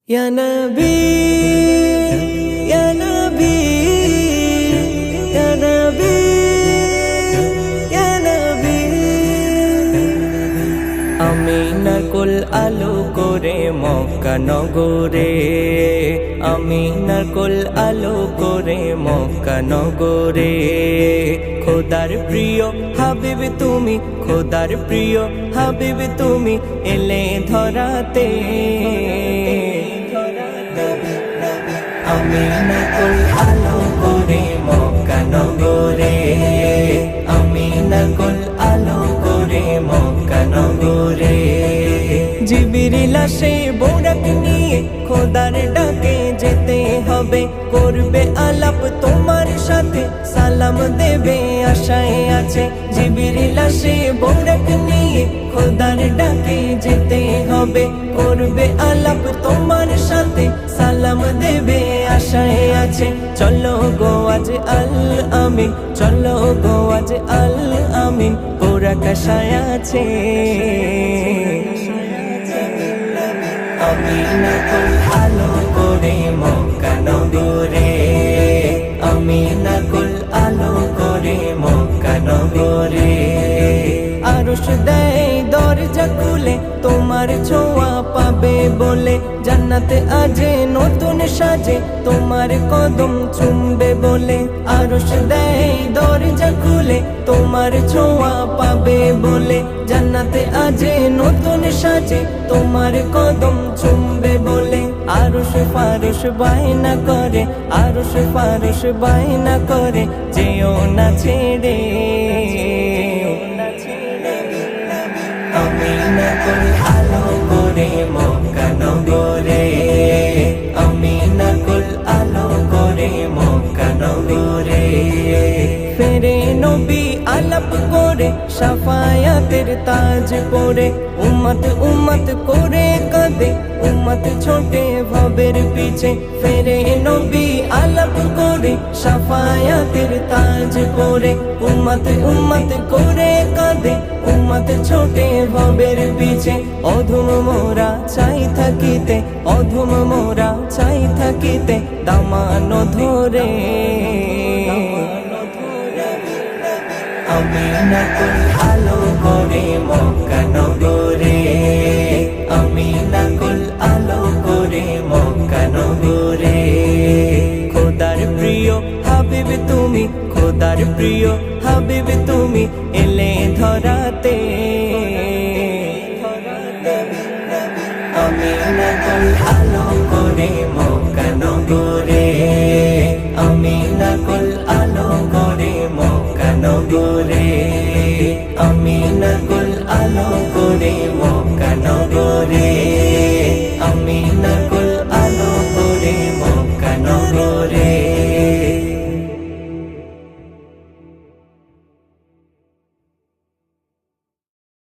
Ya Nabi, Ya Nabi, Ya Nabi, Ya Nabi। আমিনার কোল আলো করে মক্কা নগরে, আমিনার কোল আলো করে মক্কা নগরে। খোদার প্রিয় হাবিব তুমি, খোদার প্রিয় হাবিব তুমি এলে ধরাতে। আমিনার কোল আলো করে মক্কা নগরে, আমিনার কোল আলো করে মক্কা নগরে। জিবরিল আসে বোরাক নিয়ে খোদার ডাকে যেতে হবে, করবে আলাপ তোমার সাথে সালাম দেবে আশায় আছে। জিবরিল আসে বোরাক নিয়ে খোদার ডাকে যেতে হবে, করবে আলাপ তোমার সাথে সালাম দেবে আশায় আছে। চলো গো আজ আল আমিন, চলো গো আজ আল আমিন বোরাক আশায় আছে। আমিনার কোল আলো করে মক্কা নগরে, আমিনার কোল আলো করে মক্কা নগরে। আরশ দেয় দরজা খুলে তোমার ছোঁয়া পাবে বলে, জান্নাতে আজে নতুন সাজে তোমার কদম চুমবে বলে। আরশ দেয় দরজা খুলে তোমার ছোঁয়া পাবে বলে, জান্নাতে আজে নতুন সাজে তোমার কদম চুমবে বলে। আরশ ফারশ বায়না করে, আরশ ফারশ বায়না করে যেও না ছেড়ে। আমিনার কোল আলো করে মক্কা নগরে, আমিনার কোল আলো করে মক্কা নগরে। ফেরে নবী আলাপ করে শাফায়াতের তাজ পরে, উম্মত উম্মত করে কাঁদে উম্মত ছোটে ভবের পিছে। ফেরে নবী আলাপ করে শাফায়াতের তাজ পরে, উম্মত উম্মত করে কাঁদে উম্মত ছোটে ভবের পিছে। অধম মোরা চাই থাকিতে, অধম মোরা চাই থাকিতে দামানো ধরে। আমিনার কোল আলো করে মক্কা নগরে, আমিনার কোল আলো করে মক্কা নগরে। খোদার প্রিয় হাবিব তুমি, খোদার প্রিয় হাবিব তুমি এলে ধরাতে। আমিনার কোল আলো করে মক্কা নগরে, আমিনার কোল আলো করে মক্কা নগরে, আমিনার কোল আলো করে মক্কা নগরে।